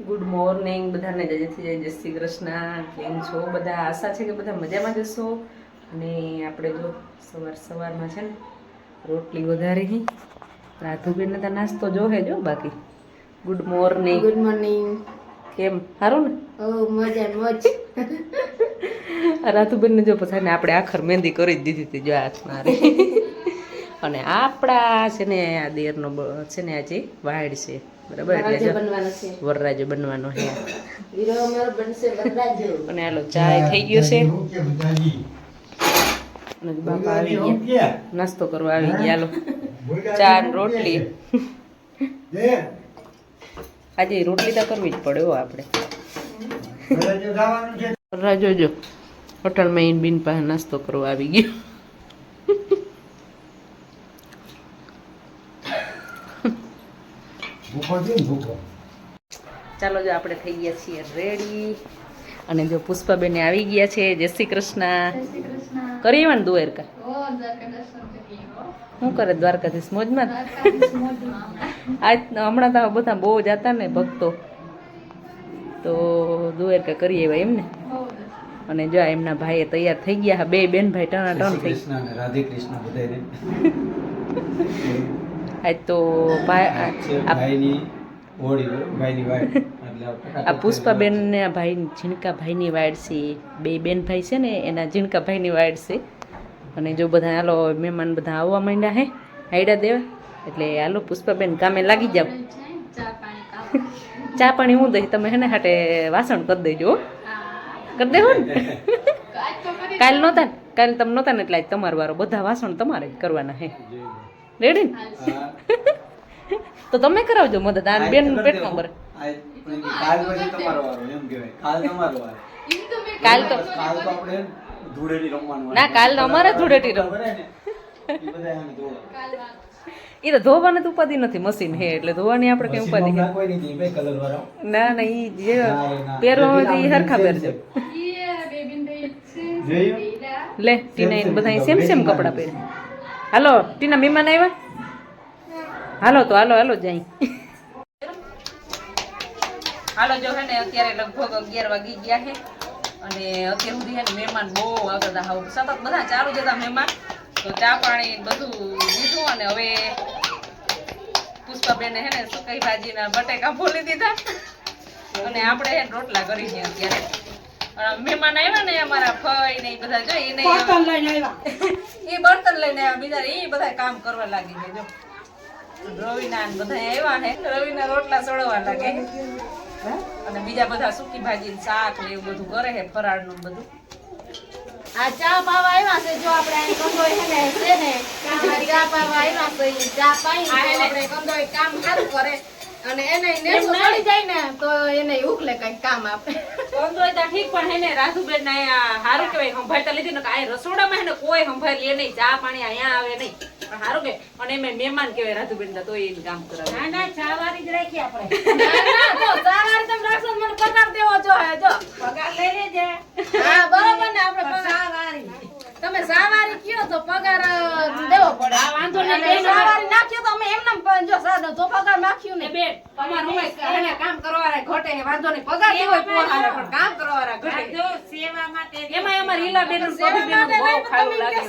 Good morning બધાને જય શ્રી કૃષ્ણ. કેમ છો બધા? આશા છે કે બધા મજામાં જશો. અને આપણે જો સવારમાં છે ને રોટલી વધારી રાધુબેનને તો નાસ્તો જોહે જો. બાકી ગુડ મોર્નિંગ. Good morning. કેમ સારું ને? મજા મોજ. રાધુબેનને જો પછી ને આપણે આખર મહેંદી કરી જ દીધી હતી જો હાથમાં. અને આપણા છે ને આ દેરનો છે ને આજે વાડ છે બરાબર, એટલે વરરાજો બનવાનો છે. અને હાલો ચા થઈ ગયો છે અને બાપા આવી ગયા નાસ્તો કરવા આવી ગયા. હાલો ચા ને રોટલી. આજે રોટલી તો કરવી જ પડે હો આપણે. વરરાજો જો હોટલમાં ઈન બીન પાસે નાસ્તો કરવા આવી ગયો. ચાલો જો આપણે થઈ ગયા છીએ રેડી. અને જો પુષ્પાબેન આવી ગયા છે. જય શ્રી કૃષ્ણ. કરી ને દ્વારકા શું કરે દ્વારકાધીશ મોજમાં? આજ હમણાં તો બધા બહુ જતા ને ભક્તો, તો દ્વારકા કરી આવ્યા એમને. અને જો એમના ભાઈ તૈયાર થઈ ગયા. બે બેન ભાઈ ટનાટન થઈ રાધે કૃષ્ણ બધાને. આજ તો આ પુષ્પાબેન ને ભાઈ ઝીણકા ભાઈની વાડ છે. બે બેન ભાઈ છે ને એના ઝીણકા ભાઈની વાડ છે. અને જો બધા હાલો મહેમાન બધા આવવા માંડ્યા હે હાઈડા દેવા. એટલે હાલો પુષ્પાબેન કામે લાગી જાવ. ચા પાણી હું દઈ, તમે હેને હાટે વાસણ કરી દેજો. કરી દેવો ને? કાલ નહોતા તમે નહોતા ને એટલે આજ તમારો વારો. બધા વાસણ તમારે જ કરવાના હે. રેડી ને? તો તમે કરાવજો મદદ. આ બેન પેટમાં ભરે. કાલ તો ના, કાલ તો અમારે ધૂળેટી રમવાનું. એ તો ધોવાની તો ઉપાધિ નથી, મશીન હે એટલે ધોવાની આપણે કઈ ઉપાધિ. ના ના, ઈ જે પહેરો હોય એ હરખા પહેરજો. લે ટીના બધા સેમ સેમ કપડા પહેરે. હાલો ટીના મહેમાન આવ્યા. હાલો તો હાલો હાલો જાય. હાલો જો હે ને અત્યારે લગભગ 11 વાગી ગયા છે. અને અત્યાર સુધી હે ને મહેમાન બહુ આવતા હતા. હવે સતત બધા ચાલુ જતા મહેમાન. તો ચા પાણી બધું લીધું. અને હવે પુષ્પાબેને હે ને સુકાઈ ભાજીના બટેકા ફોલી દીધા. અને આપણે હે રોટલા કરી છે અત્યારે. મહેમાન આવ્યા ને અમારા ફઈ ને બધા જો એને બર્તન લઈને આવ્યા. બીજા એ બધા કામ કરવા લાગી છે. જો રવિના બધા આવ્યા હે. રવિના રોટલા સડવા લાગે. અને બીજા બધા સૂકી ભાજી ને શાક ને એવું બધું કરે છે, ફરાળ નું બધું. આ ચા પાવા આવ્યા છે. જો આપણે અહીં કંદોય છે ને ચા પાવા આવ્યા છે. ચા પાઈ આપણે કંદોય કામ સારું કરે. અને એને નેસો ચડી જાય ને તો એને ઉકલે કઈ કામ આપે. કંદોય તો ઠીક, પણ હે ને રાધુબેન ને હારું કેવાય સંભાળતા લીધી ને. આ રસોડામાં હે ને કોઈ સંભાળી લે નહીં. ચા પાણી અહીંયા આવે નહીં. પણ હારું કે અને એમ મહેમાન કેવાય રાધુબેન તો એને કામ કરાવે. ના ના, ચા વાળી જ રાખી આપણે. ના ના, તો ચા વાળી તમે રાખશો મને પગાર દેવો જો હે. જો પગાર લઈ લેજે. હા બરોબર ને, આપણે ચા વાળી તમે ચા વાળી કયો તો પગાર દેવો પડે. હા વાંધો નહીં. ચા વાળી નાખ્યો તો અમે એમનેમ જો સાદો તો પગાર નાખ્યું ને. બેન તમારું એને કામ કરવાના ઘટે હે, વાંધો નહીં. પગાર દેવો પોહારે, પણ કામ કરવાના ઘટે. જો સેવા માટે એમાં અમાર હીલા બેન ને કોબી બેન બહુ ખાવું લાગે.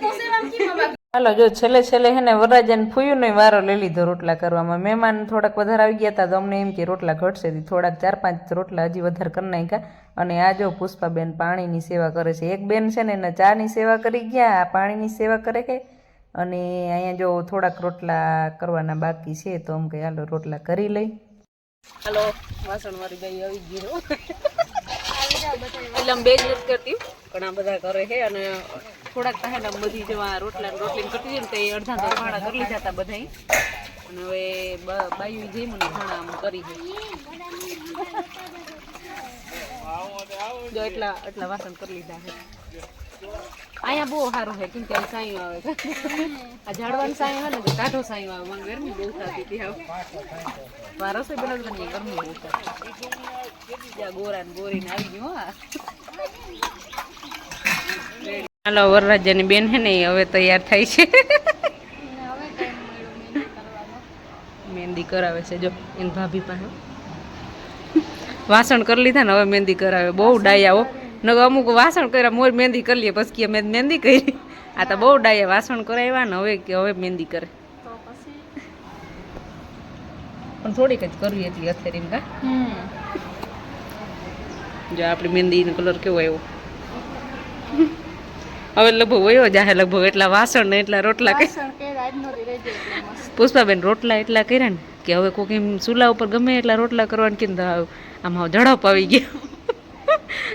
તો સેવા કેમ? હાલો જો છેલ્લે હે ને વરરાજાને ફૂયુંનો વારો લઈ લીધો રોટલા કરવામાં. મહેમાન થોડાક વધારે આવી ગયા હતા તો અમને એમ કે રોટલા ઘટશે. થોડાક 4-5 રોટલા હજી વધારે કરી નાખ્યા. અને આ જો પુષ્પાબેન પાણીની સેવા કરે છે. એક બેન છે ને એને ચાની સેવા કરી ગયા, આ પાણીની સેવા કરે કે. અને અહીંયા જો થોડાક રોટલા કરવાના બાકી છે તો એમ કે હાલો રોટલા કરી લઈ. હાલો વાસણ વાળી ભાઈ આવી ગયો. એટલે બે જ નથી કરતી, ઘણા બધા કરે છે. અને થોડાક પહેલા બધી જેવા રોટલી કરતી ને તો એ અડધા તો ભાડા કરી લીધા હતા બધા. અને હવે બાયું જઈ મને ઘણા આમ કરી છે. જો એટલા વાસણ કરી લીધા છે. અહીંયા બહુ સારું છે કેમ કે સાયું આવે છે. આ ઝાડવાનું સાયું આવે ને કાઢો સાયું આવે. મને ગરમી બહુ થતી હતી. હવે રસોઈ બનાવતી ગરમી બહુ થતી. ગોરા ને ગોરીને આવી ગયું. હાલો વરરાજાની બેન હે ને હવે તૈયાર થાય છે. મહેંદી કરાવે છે જો એની ભાભી પાસે. વાસણ કરી લીધા ને હવે મહેંદી કરાવે. બહુ ડાયા હો. નકર અમુક વાસણ કર્યા મોર મહેંદી કરી લઈએ પછી કે મેં મહેંદી કરી. આ તો બહુ ડાયા વાસણ કરાવ્યા ને હવે મહેંદી કરે. પણ થોડીક જ કરવી એટલી અથેરીમ કા. જો આપણી મહેંદીનો કલર કેવો આવ્યો. હવે લગભગ વયો જાહે લગભગ એટલા વાસણ ને એટલા રોટલા પુષ્પાબેન રોટલા એટલા કર્યા ને કે હવે કોઈક એમ ચૂલા ઉપર ગમે એટલા રોટલા કરવાનું કીધું આમાં ઝડપ આવી ગયો.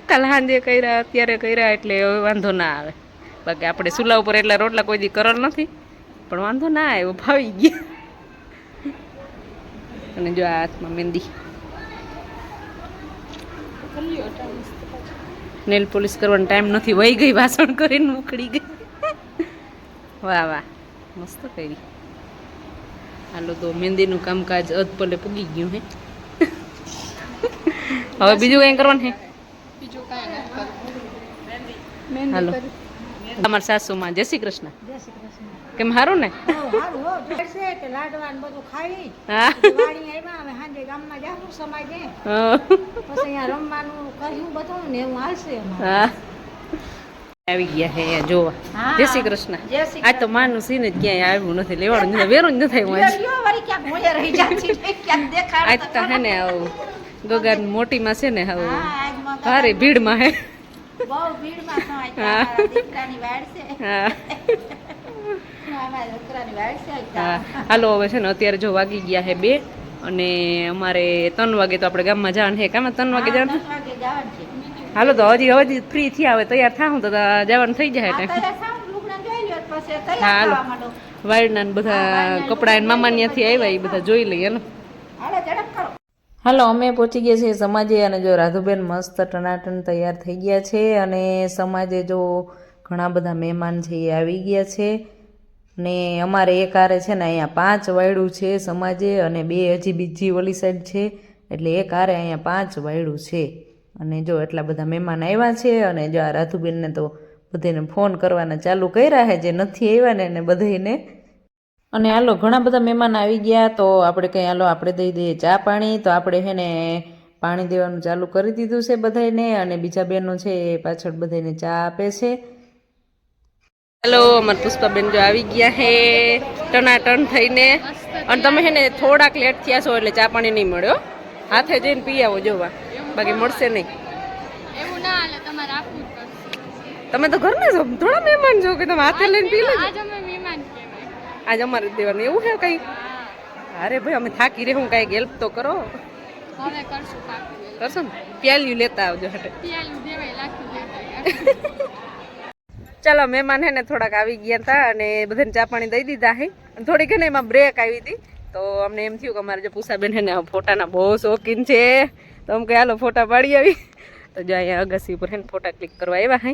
કાલ સાંજે કર્યા અત્યારે કર્યા એટલે હવે વાંધો ના આવે. બાકી આપણે ચૂલા ઉપર એટલા રોટલા કોઈ દી કરેલ નથી પણ વાંધો ના આવ્યો ફાવી ગયા. અને જો આ હાથમાં મહેંદી નેલ પોલિશ કરવાનો ટાઈમ નથી વહી ગઈ વાસણ કરીને ઉખડી ગઈ. વાહ વાહ મસ્ત કરી. હાલો તો મહેંદીનું કામકાજ અધપલે પૂગી ગયું હે. હવે બીજું કઈ કરવાનું હે? હાલો અમારા સાસુમાં જય શ્રી કૃષ્ણ. કેમ હારું ને? આવી ગયા હે જોવા. જય શ્રી કૃષ્ણ. આજ તો માનું સીન જ ક્યાંય આવ્યું નથી લેવાનું નથી વેરું જ નથી આવ્યું. આજ તો હે ને ગગન મોટી માં છે ને હવે ભારે ભીડમાં હે. હાલો હવે છે ને અત્યારે જો વાગી ગયા હે 2 અને અમારે 3 વાગે તો આપણે ગામમાં જવાનું છે. કામ 3 વાગે જવાનું. હાલો તો હજી ફ્રી થયા હવે તૈયાર થાઉં તો જવાનું થઈ જાય. હાલો વાયરના બધા કપડા મામા ત્યાંથી આવ્યા એ બધા જોઈ લઈએ ને. હાલો અમે પહોંચી ગયા છીએ સમાજે અને જો રાધુબેન મસ્ત ટનાટન તૈયાર થઈ ગયા છે અને સમાજે જો ઘણા બધા મહેમાન છે એ આવી ગયા છે. ને અમારે એક આરે છે ને અહીંયા 5 વાયડું છે સમાજે અને 2 હજી બીજી ઓલી સાઈડ છે એટલે એક આરે અહીંયા 5 વાયડું છે. અને જો એટલા બધા મહેમાન આવ્યા છે અને જો આ રાધુબેનને તો બધાને ફોન કરવાના ચાલુ કર્યા છે જે નથી આવ્યા ને એને બધાને. અને હાલો ઘણા બધા મહેમાન આવી ગયા તો આપણે કંઈ હાલો આપણે દઈ દઈએ ચા પાણી. તો આપણે છે ને પાણી દેવાનું ચાલુ કરી દીધું છે બધાને અને બીજા બહેનો છે એ પાછળ બધાને ચા આપે છે. હેલો અમારા પુષ્પાબેન જો આવી ગયા હે ટનાટન થઈને. અને તમે છે ને થોડાક લેટ થયા છો એટલે ચા પાણી નહીં મળ્યો. હાથે જઈને પી આવો જોવા બાકી મળશે નહીં. તમે તો ઘરના છો થોડા મહેમાન છો કે તમે હાથે લઈને પી લેજો. આજ અમારે દેવાનું એવું છે કઈ? અરે ભાઈ અમે થાકી રહે હું કઈ હેલ્પ તો કરો. કરશો ને પ્યાલ્યું લેતા આવજો. ચાલો મહેમાન હે ને થોડાક આવી ગયા હતા અને બધાને ચા પાણી દઈ દીધા હે. થોડીક ને એમાં બ્રેક આવી હતી તો અમને એમ થયું કે અમારે જો પૂસાબેન છે ને ફોટાના બહુ શોખીન છે તો અમ કે હાલો ફોટા પાડી આવી. તો જો અહીંયા અગાસી ઉપર છે ને ફોટા ક્લિક કરવા આવ્યા હે.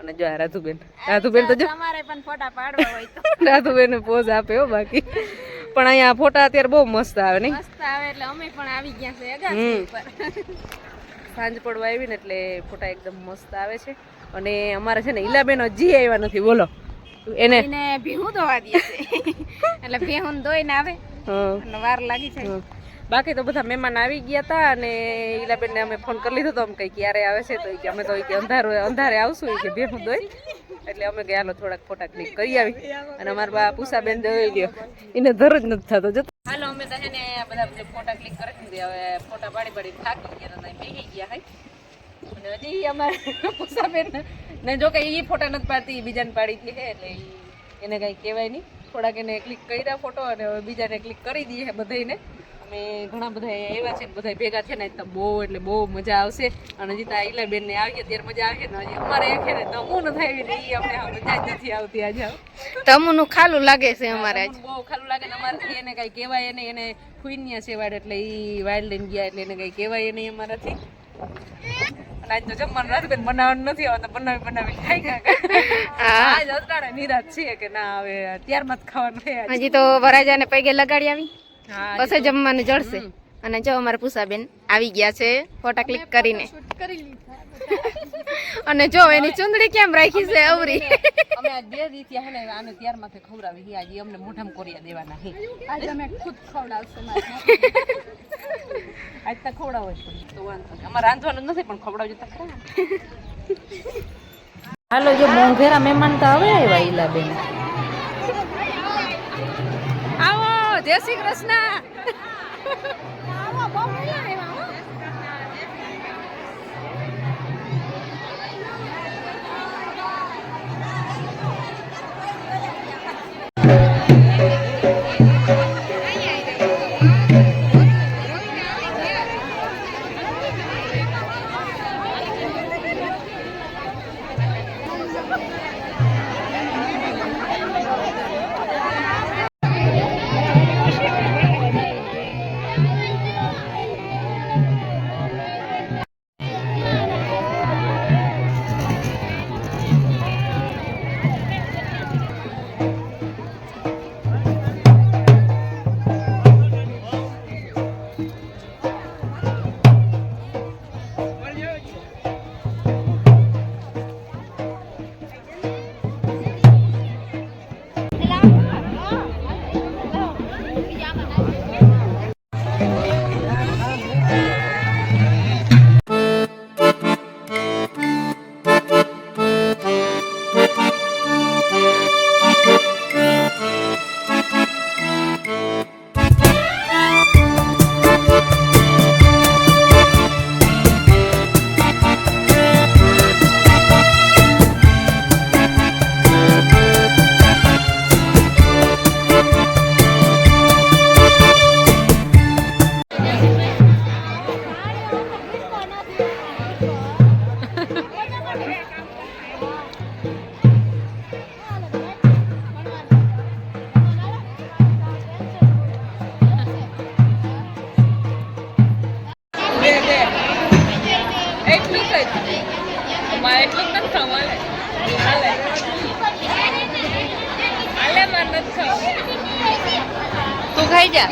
અને જો રાધુબેન તો જો તમારે પણ ફોટા પાડવા હોય તો રાધુબેન પોઝ આપે હો. બાકી પણ અહીંયા ફોટા અત્યારે બહુ મસ્ત આવે નહીં? મસ્ત આવે એટલે અમે પણ આવી ગયા છે અગાસી ઉપર. સાંજ પડવા આવી ને એટલે ફોટા એકદમ મસ્ત આવે છે. અને અમારે છે ને ઈલાબેન હજી આવ્યા નથી બોલો. એને ભીહું ધોવા દે છે એટલે ભીહું ધોઈને આવે અને વાર લાગી જાય. બાકી તો બધા મહેમાન આવી ગયા હતા અને ઈલાબેનને અમે ફોન કરી લીધો તો અમે કઈ ક્યારે આવે છે તો અમે તો અંધારે આવશું કે ભેહું દોઈ એટલે અમે કે હાલો થોડાક ફોટા ક્લિક કરી આવી. અને અમારા બા પૂસાબેન જોઈ લ્યો એને ધર જ નથી થતો. જો હાલો અમે તો છે ને બધા ફોટા ક્લિક કરી દીધી. હવે ફોટા પાડી થાકી ગયા હતા બેસી ગયા હે. અને હજી અમારે પૂસાબેન ને જો કે એ ફોટા નથી પાડતી બીજાને પાડી હતી એટલે એને કઈ કહેવાય નહીં. થોડાક એને ક્લિક કર્યા ફોટો અને હવે બીજાને ક્લિક કરી દઈએ બધાને. અમે ઘણા બધા એવા છે બધા ભેગા છે ને તો બહુ એટલે બહુ મજા આવશે. અને હજી તા ઈલાબેન ને આવીએ ત્યારે મજા આવે ને. હજી અમારે છે ને તમું નથી આવી ને એ અમને મજા જ નથી આવતી. આજે તમુનું ખાલું લાગે છે અમારે આજ બહુ ખાલું લાગે ને અમારાથી એને કઈ કહેવાય નહીં. એને ખુઈન્યા છે વાડ એટલે એ વાડ લઈને ગયા એટલે એને કઈ કહેવાય નહીં અમારાથી. અને આજ તો જમવાનું રાતબેન બનાવવાનું નથી આવતા બનાવી ખાઈ ગયા. આજ અત્યારે નિરાશ છે કે ના હવે ત્યારમાં જ ખાવાનું છે. હજી તો વરાજાને પૈગે લગાડી આવી પછી જમવાનું જડશે. અને જો અમારા પૂસાબેન આવી ગયા છે ફોટા ક્લિક કરીને. અને જો એની ચુંદડી કેમ રાખી છે અવરી. અમે આજ 2 દી થયા હે ને આને ત્યાર માથે ખવડાવી હી. આજે અમને મોઢામાં કોરિયા દેવાના હે. આજે અમે ખુદ ખવડાવશું. આજ તો ખવડાવો છો તો વાંધો નહીં. અમારે રાંધવાનું નથી પણ ખવડાવજો તો ખરા. હાલો જો મોંઘેરા મહેમાન તો હવે આવ્યા ઈલાબેન. આવો જય શ્રી કૃષ્ણ. એટલું જ મારે એટલું જ નથી ખાવું. હાલે હાલે મારે નથી ખાવું. તું ખાઈ જા.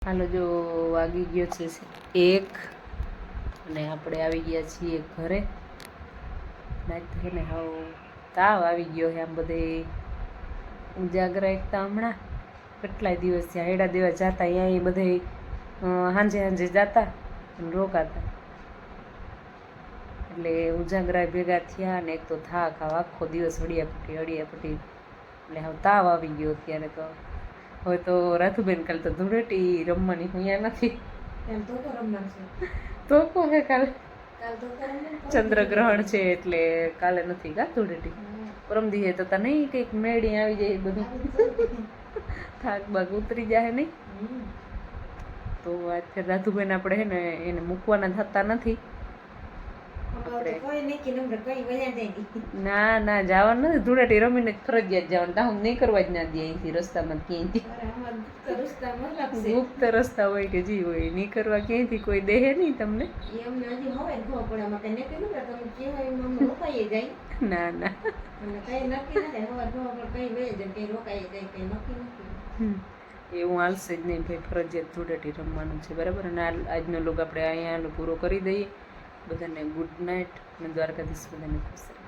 હાલો જો વાગી ગયો છે 1 અને આપણે આવી ગયા છીએ ઘરે. છે ને હાવ તાવ આવી ગયો છે. આમ બધે ઉજાગરા એકતા હમણાં કેટલાય દિવસ થયા હેડા દેવા જતા અહીંયા એ બધે સાંજે સાંજે જતા અને રોકાતા એટલે ઉજાગરા ભેગા થયા અને એક તો થાક આખો દિવસ હળિયાપટ્ટી એટલે હવે તાવ આવી ગયો અત્યારે. તો હવે તો રાધુબેન કાલે તો ધૂળેટી રમવાની અહીંયા નથી તો કહે કાલે ચંદ્રગ્રહણ છે એટલે કાલે નથી કા ધૂળેટી. પરમ દીએ તો નહીં કંઈક મેળી આવી જાય બધું થાક બાગ ઉતરી જાય નહીં. તો અત્યારે રાધુબેન આપણે હે ને એને મૂકવાના થતા નથી. ના ના જવાનું નથી, ધૂળેટી રમીને જ ફરજિયાત જવાનું. તા હું નહીં કરવા જ ના દે અહીંથી રસ્તામાં ક્યાંયથી. ગુપ્ત રસ્તા હોય કે જી હોય નહીં કરવા ક્યાંયથી કોઈ દેહે નહીં તમને. ના ના એવું હાલશે જ નહીં ભાઈ, ફરજિયાત ધૂળેટી રમવાનું છે બરાબર. અને આજનો લોગ આપણે અહીંયા પૂરો કરી દઈએ. બધાને ગુડ નાઇટ અને દ્વારકાધીશ બધાને ખુશ રાખે.